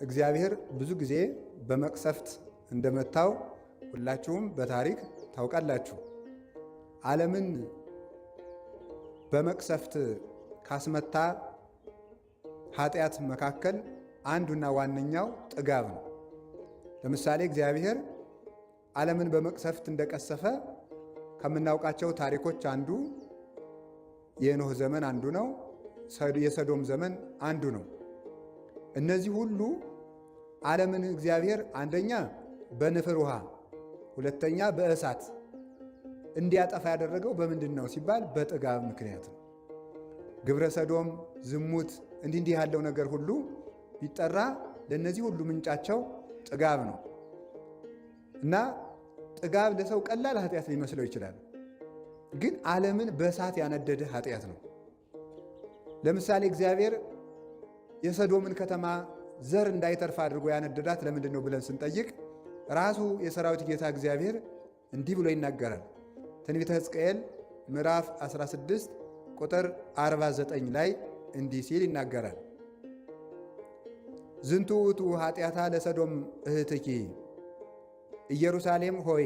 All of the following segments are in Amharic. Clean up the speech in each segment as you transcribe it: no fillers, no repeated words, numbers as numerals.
እግዚአብሔር ብዙ ጊዜ በመቅሰፍት እንደመታው ሁላችሁም በታሪክ ታውቃላችሁ። ዓለምን በመቅሰፍት ካስመታ ኃጢአት መካከል አንዱና ዋነኛው ጥጋብ ነው። ለምሳሌ እግዚአብሔር ዓለምን በመቅሰፍት እንደቀሰፈ ከምናውቃቸው ታሪኮች አንዱ የኖህ ዘመን አንዱ ነው። የሰዶም ዘመን አንዱ ነው። እነዚህ ሁሉ ዓለምን እግዚአብሔር አንደኛ በንፍር ውሃ፣ ሁለተኛ በእሳት እንዲያጠፋ ያደረገው በምንድን ነው ሲባል በጥጋብ ምክንያት ነው። ግብረ ሰዶም፣ ዝሙት፣ እንዲህ ያለው ነገር ሁሉ ቢጠራ ለእነዚህ ሁሉ ምንጫቸው ጥጋብ ነው እና ጥጋብ ለሰው ቀላል ኃጢአት ሊመስለው ይችላል። ግን ዓለምን በእሳት ያነደደ ኃጢአት ነው። ለምሳሌ እግዚአብሔር የሰዶምን ከተማ ዘር እንዳይተርፍ አድርጎ ያነደዳት ለምንድን ነው ብለን ስንጠይቅ ራሱ የሰራዊት ጌታ እግዚአብሔር እንዲህ ብሎ ይናገራል። ትንቢተ ሕዝቅኤል ምዕራፍ 16 ቁጥር 49 ላይ እንዲህ ሲል ይናገራል። ዝንቱ ውእቱ ኃጢአታ ለሰዶም እህትኪ፣ ኢየሩሳሌም ሆይ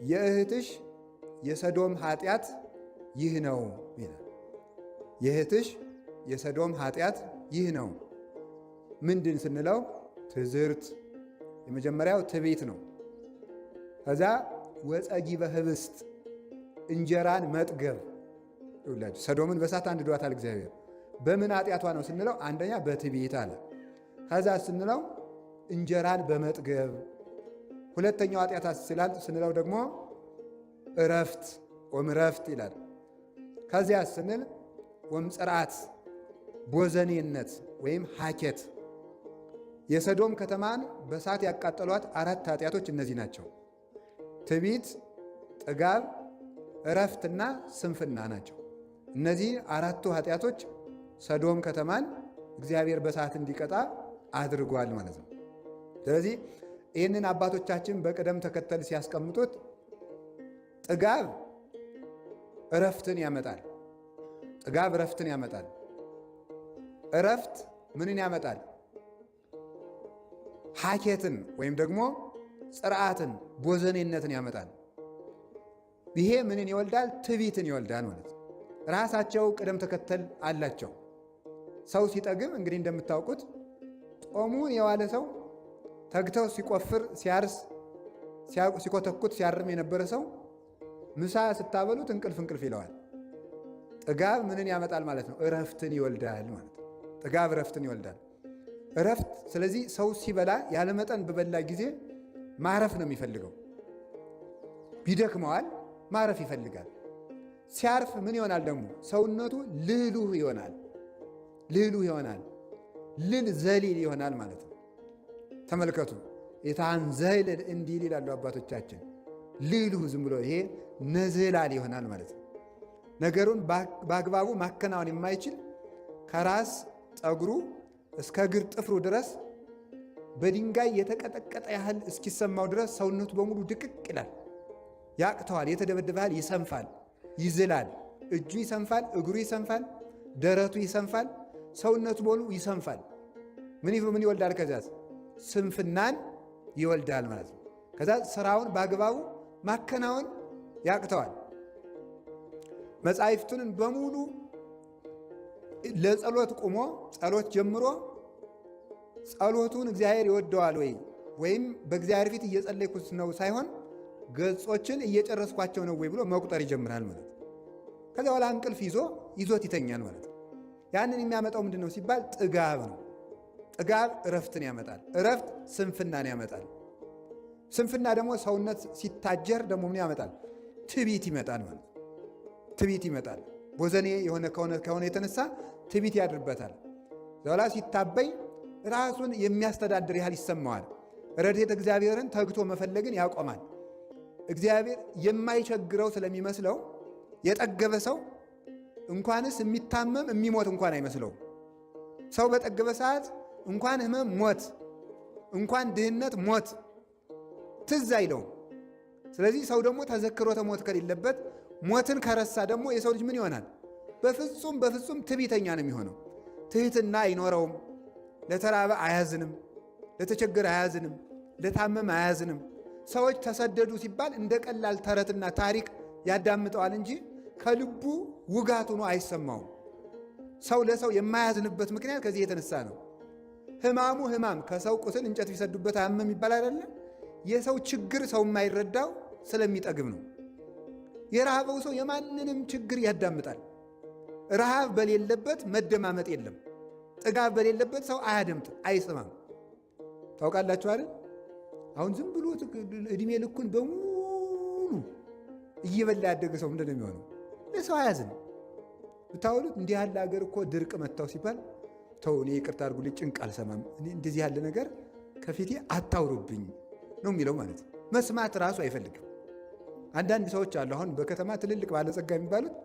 የእህትሽ የሰዶም ኃጢአት ይህ ነው ይላል። የእህትሽ የሰዶም ኃጢአት ይህ ነው። ምንድን ስንለው ትዝርት፣ የመጀመሪያው ትዕቢት ነው። ከዛ ወጸጊበ ኅብስት፣ እንጀራን መጥገብ። ይውላችሁ ሰዶምን በእሳት አንድዷታል እግዚአብሔር። በምን ኃጢአቷ ነው ስንለው አንደኛ በትዕቢት አለ። ከዛ ስንለው እንጀራን በመጥገብ። ሁለተኛው ኃጢአት ስንለው ደግሞ እረፍት ወምረፍት ይላል። ከዚያ ስንል ወምጽርዓት ቦዘኔነት ወይም ሐኬት። የሰዶም ከተማን በእሳት ያቃጠሏት አራት ኃጢአቶች እነዚህ ናቸው። ትዕቢት፣ ጥጋብ፣ እረፍትና ስንፍና ናቸው። እነዚህ አራቱ ኃጢአቶች ሰዶም ከተማን እግዚአብሔር በእሳት እንዲቀጣ አድርጓል ማለት ነው። ስለዚህ ይህንን አባቶቻችን በቅደም ተከተል ሲያስቀምጡት ጥጋብ እረፍትን ያመጣል። ጥጋብ እረፍትን ያመጣል። እረፍት ምንን ያመጣል? ሐኬትን ወይም ደግሞ ጽርዓትን፣ ቦዘኔነትን ያመጣል። ይሄ ምንን ይወልዳል? ትዕቢትን ይወልዳል ማለት ነው። ራሳቸው ቅደም ተከተል አላቸው። ሰው ሲጠግብ እንግዲህ እንደምታውቁት ጦሙን የዋለ ሰው ተግተው ሲቆፍር፣ ሲያርስ፣ ሲኮተኩት፣ ሲያርም የነበረ ሰው ምሳ ስታበሉት እንቅልፍ ይለዋል። ጥጋብ ምንን ያመጣል ማለት ነው? እረፍትን ይወልዳል ማለት ነው። ጥጋብ እረፍትን ይወልዳል። እረፍት ስለዚህ ሰው ሲበላ ያለመጠን በበላ ጊዜ ማረፍ ነው የሚፈልገው። ቢደክመዋል ማረፍ ይፈልጋል። ሲያርፍ ምን ይሆናል ደግሞ? ሰውነቱ ልህሉህ ይሆናል። ልል ዘሊል ይሆናል ማለት ነው። ተመልከቱ። የታንዘይል እንዲል ይላሉ አባቶቻችን። ልህሉህ ዝም ብሎ ይሄ ነዝላል ይሆናል ማለት ነው። ነገሩን በአግባቡ ማከናወን የማይችል ከራስ ፀጉሩ እስከ እግር ጥፍሩ ድረስ በድንጋይ የተቀጠቀጠ ያህል እስኪሰማው ድረስ ሰውነቱ በሙሉ ድቅቅ ይላል፣ ያቅተዋል። የተደበደበ ያህል ይሰንፋል፣ ይዝላል። እጁ ይሰንፋል፣ እግሩ ይሰንፋል፣ ደረቱ ይሰንፋል፣ ሰውነቱ በሙሉ ይሰንፋል። ምን ይወልዳል? ከዚያ ስንፍናን ይወልዳል ማለት ነው። ከዛ ስራውን በአግባቡ ማከናወን ያቅተዋል። መጻሕፍቱን በሙሉ ለጸሎት ቁሞ ጸሎት ጀምሮ ጸሎቱን እግዚአብሔር ይወደዋል ወይም በእግዚአብሔር ፊት እየጸለይኩት ነው ሳይሆን ገጾችን እየጨረስኳቸው ነው ወይ ብሎ መቁጠር ይጀምራል ማለት ነው። ከዚያ በኋላ እንቅልፍ ይዞት ይተኛል ማለት ነው። ያንን የሚያመጣው ምንድን ነው ሲባል ጥጋብ ነው። ጥጋብ እረፍትን ያመጣል። እረፍት ስንፍናን ያመጣል። ስንፍና ደግሞ ሰውነት ሲታጀር ደግሞ ምን ያመጣል? ትዕቢት ይመጣል ማለት ነው። ትዕቢት ይመጣል። ቦዘኔ የሆነ ከሆነ የተነሳ ትዕቢት ያድርበታል። ዘላ ሲታበይ ራሱን የሚያስተዳድር ያህል ይሰማዋል። ረድኤተ እግዚአብሔርን ተግቶ መፈለግን ያቆማል። እግዚአብሔር የማይቸግረው ስለሚመስለው የጠገበ ሰው እንኳንስ የሚታመም የሚሞት እንኳን አይመስለው። ሰው በጠገበ ሰዓት እንኳን ሕመም፣ ሞት፣ እንኳን ድህነት፣ ሞት ትዝ አይለውም። ስለዚህ ሰው ደግሞ ተዘክሮተ ሞት ከሌለበት ሞትን ከረሳ ደግሞ የሰው ልጅ ምን ይሆናል? በፍጹም ትዕቢተኛ ነው የሚሆነው። ትሕትና አይኖረውም፣ ለተራበ አያዝንም፣ ለተቸገረ አያዝንም፣ ለታመመ አያዝንም። ሰዎች ተሰደዱ ሲባል እንደ ቀላል ተረትና ታሪክ ያዳምጠዋል እንጂ ከልቡ ውጋት ሆኖ አይሰማውም። ሰው ለሰው የማያዝንበት ምክንያት ከዚህ የተነሳ ነው። ሕማሙ ሕማም ከሰው ቁስል እንጨት ቢሰዱበት አያመም ይባል አይደለም። የሰው ችግር ሰው የማይረዳው ስለሚጠግብ ነው። የረሃበው ሰው የማንንም ችግር ያዳምጣል። ረሃብ በሌለበት መደማመጥ የለም። ጥጋብ በሌለበት ሰው አያደምጥ፣ አይሰማም። ታውቃላችሁ አይደል? አሁን ዝም ብሎ እድሜ ልኩን በሙሉ እየበላ ያደገ ሰው ምንድን ነው የሚሆነው? ለሰው አያዝን። ብታውሉት እንዲህ ያለ ሀገር እኮ ድርቅ መታው ሲባል ተው እኔ ይቅርታ አድርጉልኝ ጭንቅ አልሰማም፣ እንደዚህ ያለ ነገር ከፊቴ አታውሩብኝ ነው የሚለው ማለት ነው። መስማት ራሱ አይፈልግም። አንዳንድ ሰዎች አሉ አሁን በከተማ ትልልቅ ባለጸጋ የሚባሉት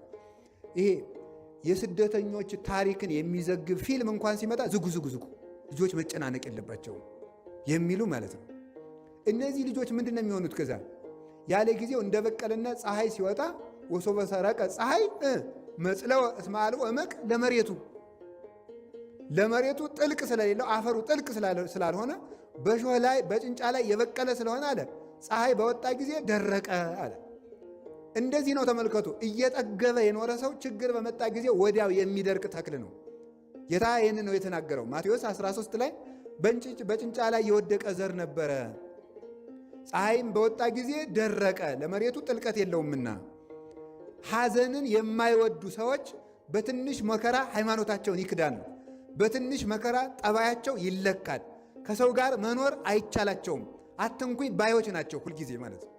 ይሄ የስደተኞች ታሪክን የሚዘግብ ፊልም እንኳን ሲመጣ ዝጉ ልጆች መጨናነቅ የለባቸውም የሚሉ ማለት ነው። እነዚህ ልጆች ምንድን ነው የሚሆኑት? ከዛ ያለ ጊዜው እንደበቀለና ፀሐይ ሲወጣ ወሶበ ሰረቀ ፀሐይ መጽለወ እስመ አልቦ እመቅ ለመሬቱ ጥልቅ ስለሌለው አፈሩ ጥልቅ ስላልሆነ በሾህ ላይ በጭንጫ ላይ የበቀለ ስለሆነ አለ ፀሐይ በወጣ ጊዜ ደረቀ አለ። እንደዚህ ነው ተመልከቱ። እየጠገበ የኖረ ሰው ችግር በመጣ ጊዜ ወዲያው የሚደርቅ ተክል ነው። ጌታ ይህን ነው የተናገረው። ማቴዎስ 13 ላይ በጭንጫ ላይ የወደቀ ዘር ነበረ፣ ፀሐይም በወጣ ጊዜ ደረቀ፣ ለመሬቱ ጥልቀት የለውምና። ሐዘንን የማይወዱ ሰዎች በትንሽ መከራ ሃይማኖታቸውን ይክዳሉ። በትንሽ መከራ ጠባያቸው ይለካል። ከሰው ጋር መኖር አይቻላቸውም። አትንኩኝ ባዮች ናቸው። ሁልጊዜ ማለት ነው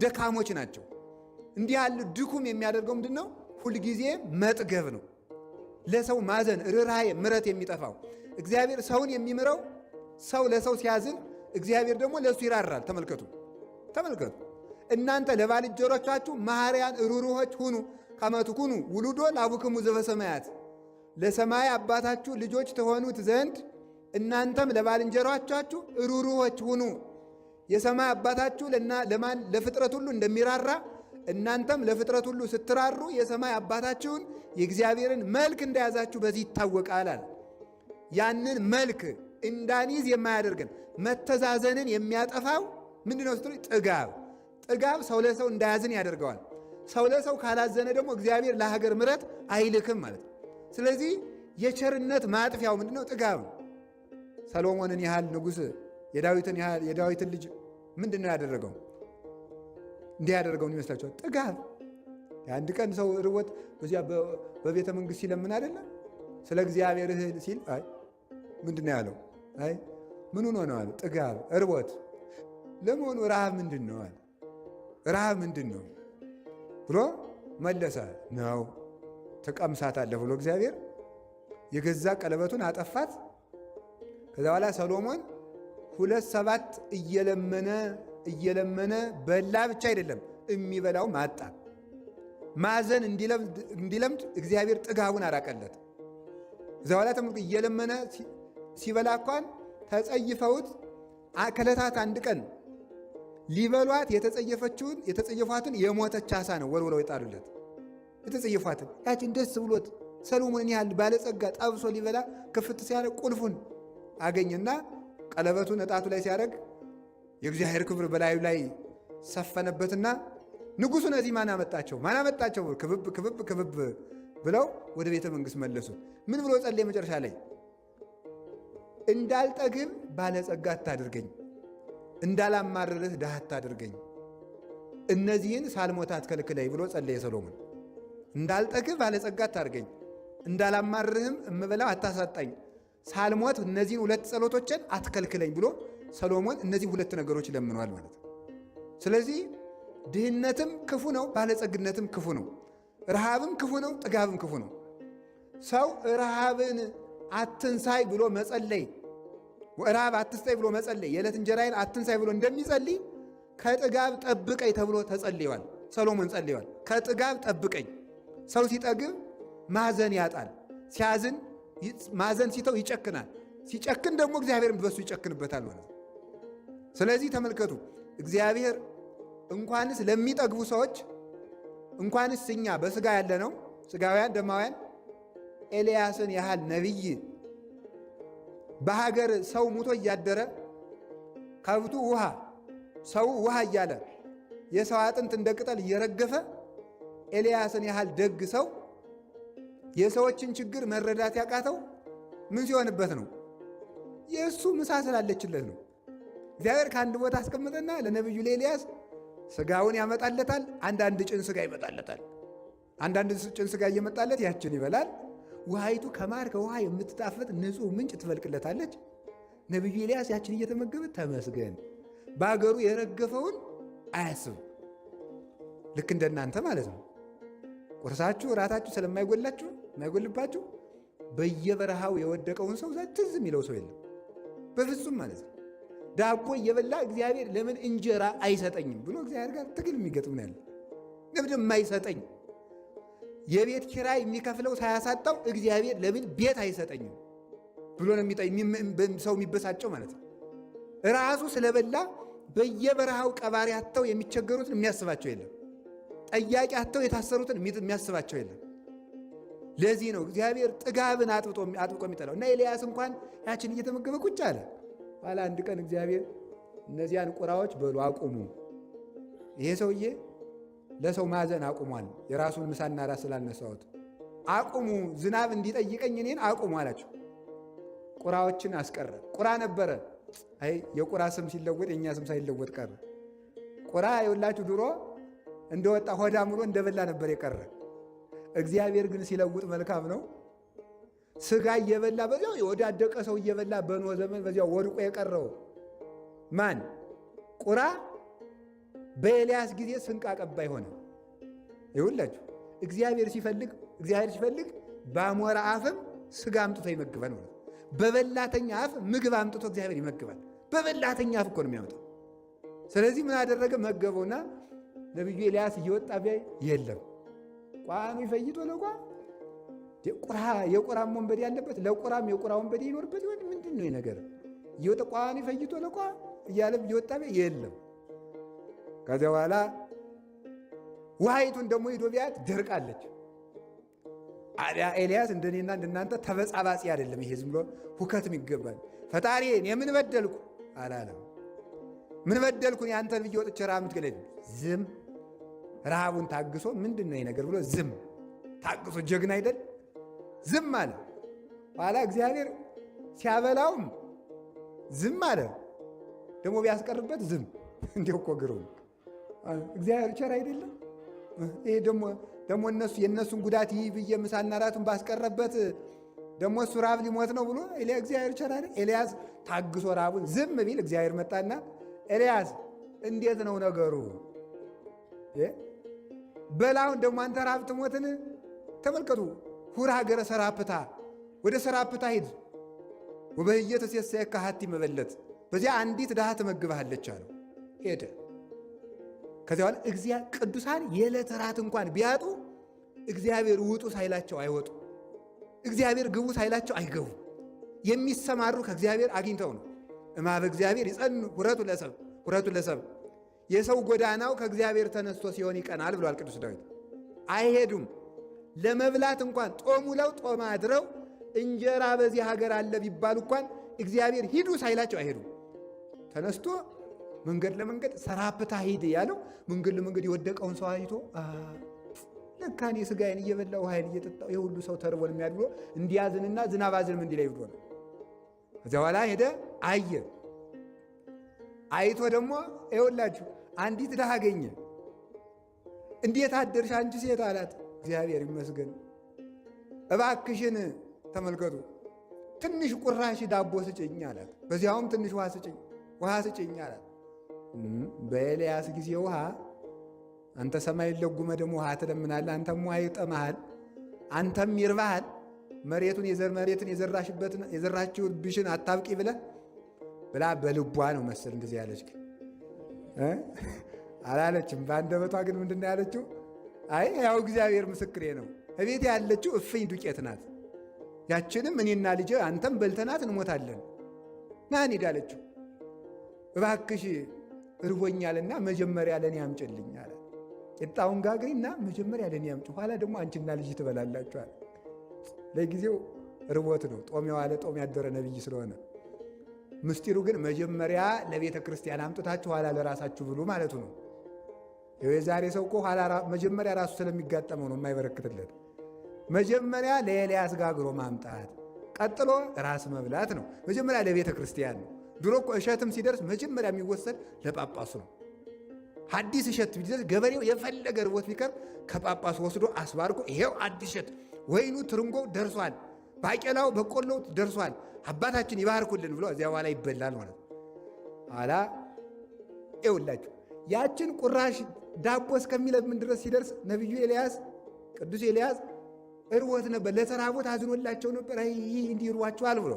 ደካሞች ናቸው። እንዲህ ያለ ድኩም የሚያደርገው ምንድን ነው? ሁልጊዜ መጥገብ ነው። ለሰው ማዘን፣ ርኅራኄ፣ ምሕረት የሚጠፋው እግዚአብሔር ሰውን የሚምረው ሰው ለሰው ሲያዝን፣ እግዚአብሔር ደግሞ ለእሱ ይራራል። ተመልከቱ። እናንተ ለባልንጀሮቻችሁ መሐርያን ሩሩሆች ሁኑ ከመ ትኩኑ ውሉዶ ለአቡክሙ ዘበሰማያት። ለሰማይ አባታችሁ ልጆች ተሆኑት ዘንድ እናንተም ለባልንጀሮቻችሁ ሩሩሆች ሁኑ። የሰማይ አባታችሁ ለፍጥረት ሁሉ እንደሚራራ እናንተም ለፍጥረት ሁሉ ስትራሩ የሰማይ አባታችሁን የእግዚአብሔርን መልክ እንደያዛችሁ በዚህ ይታወቃል አለ። ያንን መልክ እንዳንይዝ የማያደርገን መተዛዘንን የሚያጠፋው ምንድን ነው ስትሉ፣ ጥጋብ ሰው ለሰው እንዳያዝን ያደርገዋል። ሰው ለሰው ካላዘነ ደግሞ እግዚአብሔር ለሀገር ምሕረት አይልክም ማለት ነው። ስለዚህ የቸርነት ማጥፊያው ምንድን ነው? ጥጋብ ነው። ሰሎሞንን ያህል ንጉሥ የዳዊትን ልጅ ምንድን ነው ያደረገው? እንዲህ ያደረገውን ይመስላችኋል? ጥጋብ። የአንድ ቀን ሰው ርቦት በዚያ በቤተ መንግሥት ሲለምን አይደለም ስለ እግዚአብሔር እህል ሲል ምንድን ነው ያለው? ምን ሆኖ ነው አለ? ጥጋብ ርቦት። ለመሆኑ ረሃብ ምንድን ነው አለ? ረሃብ ምንድን ነው ብሎ መለሰ። ነው ትቀምሳታለህ ብሎ እግዚአብሔር የገዛ ቀለበቱን አጠፋት። ከዛ በኋላ ሰሎሞን 2 እየለመነ በላ ብቻ አይደለም የሚበላው ማጣ። ማዘን እንዲለምድ እግዚአብሔር ጥጋቡን አራቀለት። ከዛ በኋላ እየለመነ ሲበላ እንኳን ተጸይፈውት ከዕለታት አንድ ቀን ሊበሏት የተጸየፏትን የሞተች ዓሣ ነው ወርውረው የጣሉለት። የተጸየፏትን ያችን ደስ ብሎት ሰሎሞንን ያህል ባለጸጋ ጠብሶ ሊበላ ክፍት ሲያደርግ ቁልፉን አገኘና ቀለበቱን እጣቱ ላይ ሲያደርግ የእግዚአብሔር ክብር በላዩ ላይ ሰፈነበትና ንጉሡ እነዚህ ማን አመጣቸው? ክብብ ብለው ወደ ቤተ መንግሥት መለሱት። ምን ብሎ ጸለየ? መጨረሻ ላይ እንዳልጠግብ ባለጸጋ አታድርገኝ፣ እንዳላማርርህ ድሃ አታድርገኝ፣ እነዚህን ሳልሞት አትከልክለኝ ብሎ ጸለየ ሰሎሞን። እንዳልጠግብ ባለጸጋ አታድርገኝ፣ እንዳላማርርህም እምበላው አታሳጣኝ፣ ሳልሞት እነዚህን 2 ጸሎቶችን አትከልክለኝ ብሎ ሰሎሞን እነዚህ 2 ነገሮች ለምኗል ማለት ነው። ስለዚህ ድህነትም ክፉ ነው፣ ባለጸግነትም ክፉ ነው። ረሃብም ክፉ ነው፣ ጥጋብም ክፉ ነው። ሰው ረሃብን አትንሳይ ብሎ መጸለይ፣ ረሃብ አትስጠኝ ብሎ መጸለይ፣ የዕለት እንጀራዬን አትንሳይ ብሎ እንደሚጸልይ ከጥጋብ ጠብቀኝ ተብሎ ተጸልየዋል። ሰሎሞን ጸልየዋል። ከጥጋብ ጠብቀኝ። ሰው ሲጠግብ ማዘን ያጣል። ሲያዝን ማዘን ሲተው ይጨክናል። ሲጨክን ደግሞ እግዚአብሔርን በሱ ይጨክንበታል ማለት ነው። ስለዚህ ተመልከቱ፣ እግዚአብሔር እንኳንስ ለሚጠግቡ ሰዎች እንኳንስ እኛ በሥጋ ያለ ነው ሥጋውያን ደማውያን ኤልያስን ያህል ነቢይ በሀገር ሰው ሙቶ እያደረ ከብቱ ውሃ ሰው ውሃ እያለ የሰው አጥንት እንደ ቅጠል እየረገፈ ኤልያስን ያህል ደግ ሰው የሰዎችን ችግር መረዳት ያቃተው ምን ሲሆንበት ነው? የእሱ ምሳ ስላለችለት ነው። እግዚአብሔር ከአንድ ቦታ አስቀምጠና ለነቢዩ ለኤልያስ ስጋውን ያመጣለታል። አንዳንድ ጭን ስጋ ይመጣለታል። አንዳንድ ጭን ስጋ እየመጣለት ያችን ይበላል። ውሃይቱ ከማር ከውሃ የምትጣፍጥ ንጹሕ ምንጭ ትፈልቅለታለች። ነቢዩ ኤልያስ ያችን እየተመገበ ተመስገን። በአገሩ የረገፈውን አያስብ። ልክ እንደናንተ ማለት ነው። ቁርሳችሁ እራታችሁ ስለማይጎላችሁ የማይጎልባችሁ በየበረሃው የወደቀውን ሰው ትዝ የሚለው ሰው የለም በፍጹም ማለት ነው። ዳቦ እየበላ እግዚአብሔር ለምን እንጀራ አይሰጠኝም ብሎ እግዚአብሔር ጋር ትግል የሚገጥም ነው ያለ። ለምን የማይሰጠኝ የቤት ኪራይ የሚከፍለው ሳያሳጣው እግዚአብሔር ለምን ቤት አይሰጠኝም ብሎ ነው ሰው የሚበሳጨው ማለት ነው። ራሱ ስለበላ በየበረሃው ቀባሪ አጥተው የሚቸገሩትን የሚያስባቸው የለም። ጠያቂ አጥተው የታሰሩትን የሚያስባቸው የለም። ለዚህ ነው እግዚአብሔር ጥጋብን አጥብቆ የሚጠላው። እና ኤልያስ እንኳን ያችን እየተመገበ ቁጭ አለ። ኋላ አንድ ቀን እግዚአብሔር እነዚያን ቁራዎች በሉ አቁሙ፣ ይሄ ሰውዬ ለሰው ማዘን አቁሟል፣ የራሱን ምሳና ራስ ስላልነሳሁት አቁሙ፣ ዝናብ እንዲጠይቀኝ እኔን አቁሙ አላቸው። ቁራዎችን አስቀረ። ቁራ ነበረ። አይ የቁራ ስም ሲለወጥ የእኛ ስም ሳይለወጥ ቀረ። ቁራ የወላችሁ ድሮ እንደወጣ ሆዳ ሙሎ እንደበላ ነበር የቀረ። እግዚአብሔር ግን ሲለውጥ መልካም ነው። ስጋ እየበላ በዚያው የወዳደቀ ሰው እየበላ በኖህ ዘመን በዚያው ወድቆ የቀረው ማን? ቁራ በኤልያስ ጊዜ ስንቅ አቀባይ ሆነ። ይሁላችሁ እግዚአብሔር ሲፈልግ በአሞራ አፍም ስጋ አምጥቶ ይመግባል ማለት። በበላተኛ አፍ ምግብ አምጥቶ እግዚአብሔር ይመግባል። በበላተኛ አፍ እኮ ነው የሚያመጣው። ስለዚህ ምን አደረገ? መገበውና ነቢዩ ኤልያስ እየወጣ ቢያይ የለም። ቋኑ ይፈይቶ ለቋ የቁራም ወንበዴ ያለበት ለቁራም የቁራ ወንበዴ ይኖርበት ይሆን? ምንድን ነው ነገር? እየወጣ ቋኑ ይፈይቶ ለቋ እያለ እየወጣ ቢያይ የለም። ከዚያ በኋላ ውሃይቱን ደግሞ ሂዶ ቢያት ደርቃለች። ኤልያስ እንደኔና እንደናንተ ተበጻባጺ አይደለም። ይሄ ዝም ብሎ ሁከትም ይገባል። ፈጣሪዬን የምን በደልኩ አላለም። ምን በደልኩን ያንተን ብዬ ወጥቼ ረሃብ ምትገለኝ? ዝም ረሃቡን ታግሶ ምንድን ነው ነገር ብሎ ዝም ታግሶ ጀግና አይደል? ዝም አለ። ኋላ እግዚአብሔር ሲያበላውም ዝም አለ። ደግሞ ቢያስቀርበት ዝም። እንዲሁ እኮ ግሩ እግዚአብሔር ቸር አይደለም? ይሄ ደግሞ እነሱ የእነሱን ጉዳት ይህ ብዬ ምሳና ራቱን ባስቀረበት ደግሞ እሱ ራብ ሊሞት ነው ብሎ እግዚአብሔር ቸር አይደል? ኤልያስ ታግሶ ራቡን ዝም ቢል እግዚአብሔር መጣና ኤልያስ እንዴት ነው ነገሩ? በላውን ደግሞ አንተ ራብ ትሞትን? ተመልከቱ። ሁር ሀገረ ሰራፕታ፣ ወደ ሰራፕታ ሂድ። ወበህየተ ሴሰየከ ሀቲ መበለት፣ በዚያ አንዲት ድሃ ትመግብሃለች አለው። ሄደ። ከዚያ በኋላ ቅዱሳን የዕለት ራት እንኳን ቢያጡ እግዚአብሔር ውጡ ሳይላቸው አይወጡ፣ እግዚአብሔር ግቡ ሳይላቸው አይገቡ። የሚሰማሩ ከእግዚአብሔር አግኝተው ነው። እማበ እግዚአብሔር ይጸኑ ሁረቱ ለሰብ፣ የሰው ጎዳናው ከእግዚአብሔር ተነስቶ ሲሆን ይቀናል ብሏል ቅዱስ ዳዊት። አይሄዱም ለመብላት እንኳን ጦም ውለው ጦም አድረው እንጀራ በዚህ ሀገር አለ ቢባሉ እንኳን እግዚአብሔር ሂዱ ሳይላቸው አይሄዱም። ተነስቶ መንገድ ለመንገድ ሰራፕታ ሂድ ያለው መንገድ ለመንገድ የወደቀውን ሰው አይቶ ለካ እኔ ሥጋዬን እየበላሁ ውሃዬን እየጠጣሁ የሁሉ ሰው ተርቦን የሚያድር ብሎ እንዲያዝንና ዝናብ አዝንም እንዲላይ ብሎ ነው። ከዚያ በኋላ ሄደ አየ። አይቶ ደግሞ ይኸውላችሁ አንዲት ድሃ አገኘ። እንዴት አደርሽ አንቺ ሴት አላት። እግዚአብሔር ይመስገን። እባክሽን ተመልከቱ ትንሽ ቁራሽ ዳቦ ስጭኝ አላት። በዚያውም ትንሽ ውሃ ስጭኝ አላት። በኤልያስ ጊዜ ውሃ አንተ ሰማይ ለጉመ ደግሞ ውሃ ትለምናለህ። አንተም ውሃ ይጠማሃል፣ አንተም ይርባሃል። መሬቱን የዘራችሁብሽን አታብቂ ብላ በልቧ ነው መሰል እንደዚህ ያለች አላለችም። በአንደበቷ ግን ምንድን ነው ያለችው? አይ ያው እግዚአብሔር ምስክሬ ነው፣ እቤት ያለችው እፍኝ ዱቄት ናት። ያችንም እኔና ልጄ አንተም በልተናት እንሞታለን። ና እንሂድ አለችው። እባክሽ እርቦኛልና መጀመሪያ ለእኔ አምጭልኝ አለ። ቂጣውን ጋግሪና መጀመሪያ ለእኔ አምጪ፣ ኋላ ደግሞ አንቺና ልጅ ትበላላችኋል። ለጊዜው ርቦት ነው፣ ጦም የዋለ ጦም ያደረ ነቢይ ስለሆነ ምስጢሩ ግን መጀመሪያ ለቤተ ክርስቲያን አምጥታችሁ ኋላ ለራሳችሁ ብሉ ማለቱ ነው። የዛሬ ሰው እኮ መጀመሪያ ራሱ ስለሚጋጠመው ነው የማይበረክትለት። መጀመሪያ ለኤልያስ ጋግሮ ማምጣት፣ ቀጥሎ ራስ መብላት ነው። መጀመሪያ ለቤተ ክርስቲያን ነው። ድሮ እኮ እሸትም ሲደርስ መጀመሪያ የሚወሰድ ለጳጳሱ ነው። አዲስ እሸት ቢደርስ ገበሬው የፈለገ ርቦት ቢቀር ከጳጳሱ ወስዶ አስባርጎ ይሄው አዲስ እሸት፣ ወይኑ ትርንጎ ደርሷል፣ ባቄላው በቆሎው ደርሷል፣ አባታችን ይባርኩልን ብሎ እዚያ በኋላ ይበላል ማለት ነው። ኋላ ይውላችሁ ያችን ቁራሽ ዳቦ እስከሚለምን ድረስ ሲደርስ ነቢዩ ኤልያስ ቅዱስ ኤልያስ እርቦት ነበር፣ ለተራቦት አዝኖላቸው ነበር። ይህ እንዲህ ይርቧቸዋል ብሎ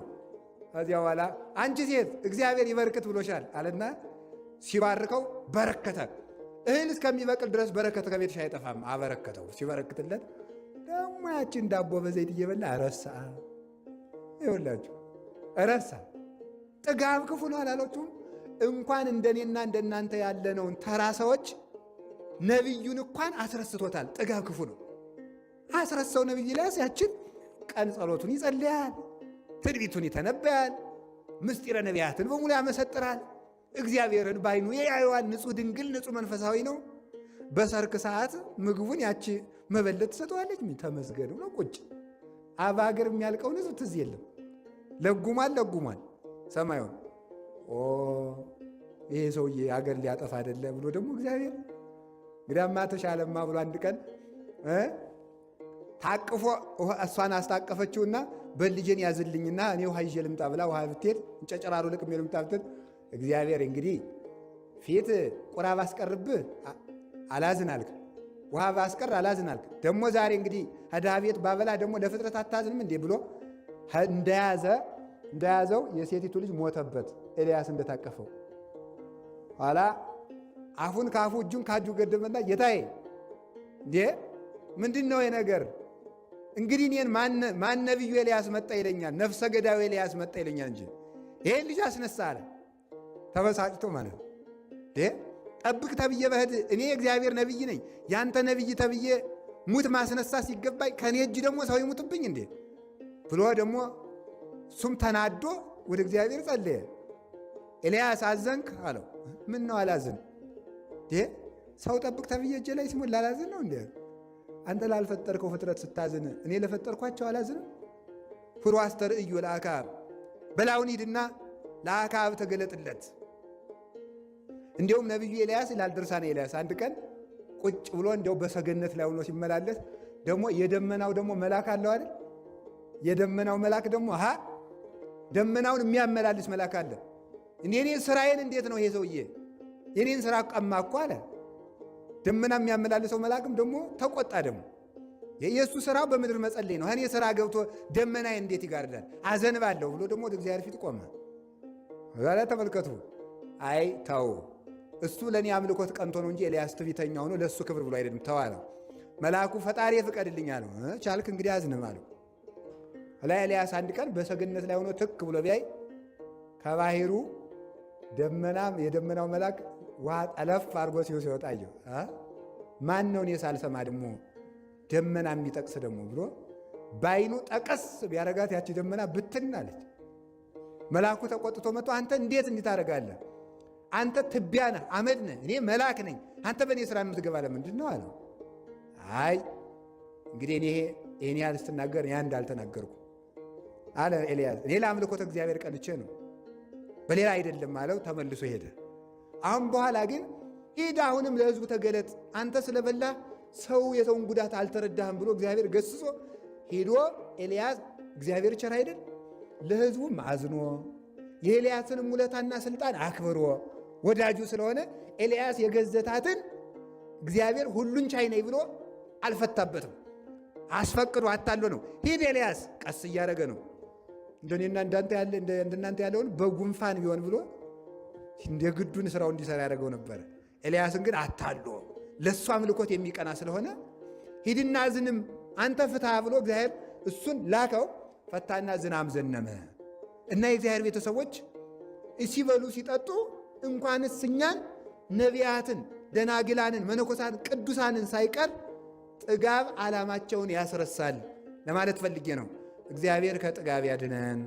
ከዚያ በኋላ አንቺ ሴት እግዚአብሔር ይበርክት ብሎሻል አለና ሲባርከው በረከተ። እህል እስከሚበቅል ድረስ በረከት ከቤትሽ አይጠፋም። አበረከተው። ሲበረክትለት ደግሞ ያችን ዳቦ በዘይት እየበላ ረሳ። ይኸውላችሁ ረሳ። ጥጋብ ክፉ ነው አላሎችሁም? እንኳን እንደኔና እንደናንተ ያለነውን ተራ ሰዎች ነቢዩን እንኳን አስረስቶታል። ጥጋብ ክፉ ነው። አስረሳው። ነቢይ ኤልያስ ያችን ቀን ጸሎቱን ይጸልያል፣ ትንቢቱን ይተነበያል፣ ምስጢረ ነቢያትን በሙሉ ያመሰጥራል። እግዚአብሔርን ባይኑ የያየዋል። ንጹሕ ድንግል ንጹሕ መንፈሳዊ ነው። በሰርክ ሰዓት ምግቡን ያቺ መበለት ትሰጠዋለች። ተመስገን ብሎ ቁጭ አባገር የሚያልቀውን ሕዝብ ትዝ የለም። ለጉሟል ሰማዩን። ይሄ ሰውዬ አገር ሊያጠፋ አይደለ ብሎ ደግሞ እግዚአብሔር እንግዲያማ ተሻለማ ብሎ አንድ ቀን ታቅፎ እሷን አስታቀፈችውና በልጄን ያዝልኝና እኔ ውሃ ይዤ ልምጣ ብላ ውሃ ብትሄድ እንጨጨራሩ ልቅሜ ልምጣ ብትል እግዚአብሔር እንግዲህ ፊት ቁራ ባስቀርብህ አላዝን አልክ፣ ውሃ ባስቀር አላዝን አልክ። ደግሞ ዛሬ እንግዲህ ከድሃ ቤት ባበላ ደግሞ ለፍጥረት አታዝንም እንዴ ብሎ እንደያዘው የሴቲቱ ልጅ ሞተበት። ኤልያስ እንደታቀፈው ኋላ አፉን ከአፉ እጁን ከእጁ ገደመና ጌታዬ እንዴ ምንድን ነው የነገር? እንግዲህ እኔን ማን ነቢዩ ኤልያስ መጣ ይለኛል? ነፍሰ ገዳዩ ኤልያስ መጣ ይለኛል እንጂ ይሄን ልጅ አስነሳ አለ። ተበሳጭቶ ማለት ነው። ጠብቅ ተብዬ በህድ እኔ እግዚአብሔር ነቢይ ነኝ፣ ያንተ ነቢይ ተብዬ ሙት ማስነሳ ሲገባኝ ከእኔ እጅ ደግሞ ሰው ይሙትብኝ እንዴ ብሎ ደግሞ እሱም ተናዶ ወደ እግዚአብሔር ጸለየ። ኤልያስ አዘንክ አለው። ምን ነው አላዝን? ሰው ጠብቅ ተብዬ እጄ ላይ ሲሞት ላላዝን ነው እንዴ? አንተ ላልፈጠርከው ፍጥረት ስታዝን እኔ ለፈጠርኳቸው አላዝንም? ፍሩ አስተርእዮ ለአክዓብ፣ በላውን ሂድና ለአክዓብ ተገለጥለት። እንዲሁም ነቢዩ ኤልያስ ይላል ድርሳነ ኤልያስ አንድ ቀን ቁጭ ብሎ እንዲያው በሰገነት ላይ ሆኖ ሲመላለስ ደግሞ የደመናው ደግሞ መልአክ አለው አይደል? የደመናው መልአክ ደግሞ ደመናውን የሚያመላልስ መልአክ አለ። እኔ ስራዬን እንዴት ነው ይሄ ሰውዬ የኔን ስራ ቀማ እኮ አለ። ደመና የሚያመላልሰው መልአክም ደግሞ ተቆጣ። ደግሞ የኢየሱ ስራው በምድር መጸለይ ነው። እኔ ስራ ገብቶ ደመናዬን እንዴት ይጋርዳል? አዘንባለሁ ብሎ ደግሞ ወደ እግዚአብሔር ፊት ቆመ። ዛሬ ተመልከቱ። አይ ተው፣ እሱ ለእኔ አምልኮት ቀንቶ ነው እንጂ ኤልያስ ትዕቢተኛ ሆኖ ለእሱ ክብር ብሎ አይደለም። ተዋለው። መልአኩ ፈጣሪ ፍቀድልኝ አለው። ቻልክ እንግዲህ አዝንም አለው። ላይ ኤልያስ አንድ ቀን በሰገነት ላይ ሆኖ ትክ ብሎ ቢያይ ከባሕሩ የደመናው መልአክ ውሃ ጠለፍ አድርጎ ሲወጣ አየው። ማን ነው እኔ ሳልሰማ ደግሞ ደመና የሚጠቅስ ደግሞ ብሎ በዓይኑ ጠቀስ ቢያረጋት ያቺ ደመና ብትን አለች። መልአኩ ተቆጥቶ መጥቶ አንተ እንዴት እንዲህ ታደርጋለህ? አንተ ትቢያ ነህ፣ አመድ ነህ፣ እኔ መልአክ ነኝ። አንተ በእኔ ስራ የምትገባ ለምንድን ነው አለው። አይ እንግዲህ እኔ ይህን ያህል ስትናገር ያ እንዳልተናገርኩ አለ ኤልያስ። እኔ ለአምልኮተ እግዚአብሔር ቀንቼ ነው በሌላ አይደለም አለው። ተመልሶ ሄደ። አሁን በኋላ ግን ሂድ አሁንም ለሕዝቡ ተገለጥ፣ አንተ ስለበላ ሰው የሰውን ጉዳት አልተረዳህም ብሎ እግዚአብሔር ገስጾ ሄዶ ኤልያስ እግዚአብሔር ቸር አይደል ለሕዝቡም አዝኖ የኤልያስንም ውለታና ስልጣን አክብሮ ወዳጁ ስለሆነ ኤልያስ የገዘታትን እግዚአብሔር ሁሉን ቻይ ነኝ ብሎ አልፈታበትም። አስፈቅዶ አታሎ ነው። ሂድ ኤልያስ ቀስ እያደረገ ነው እንደኔና እንደናንተ ያለውን በጉንፋን ቢሆን ብሎ እንደ ግዱን ስራው እንዲሰራ ያደረገው ነበረ። ኤልያስን ግን አታሎ ለእሱ አምልኮት የሚቀና ስለሆነ ሂድና ዝንም አንተ ፍትሐ ብሎ እግዚአብሔር እሱን ላከው። ፈታና ዝናም ዘነመ እና የእግዚአብሔር ቤተሰቦች ሲበሉ ሲጠጡ እንኳንስ እኛን ነቢያትን፣ ደናግላንን፣ መነኮሳትን፣ ቅዱሳንን ሳይቀር ጥጋብ ዓላማቸውን ያስረሳል ለማለት ፈልጌ ነው። እግዚአብሔር ከጥጋብ ያድነን።